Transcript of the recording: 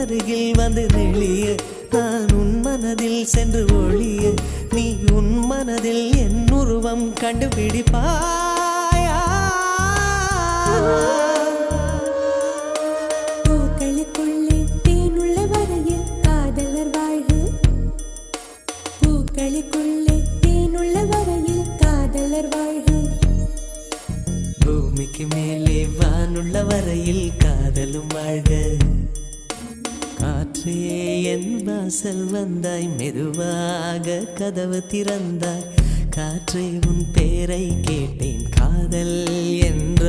அருகில் வந்து நெளிய நான் உன் மனதில் சென்று ஒளிய நீ உன் மனதில் என் உருவம் கண்டுபிடிப்பாயா பூக்களுக்குள்ளே தேனுள்ள வரையில் காதலர் வாழ்வு பூக்களுக்குள்ளே தேனுள்ள வரையில் காதலர் வாழ்வு பூமிக்கு மேலே வானுள்ள வரையில் காதலும் வாழ்க காற்றே என் வாசல் வந்தாய் மெதுவாக கதவு திறந்தாய் காற்றே உன் பேரை கேட்டேன் காதல் என்ற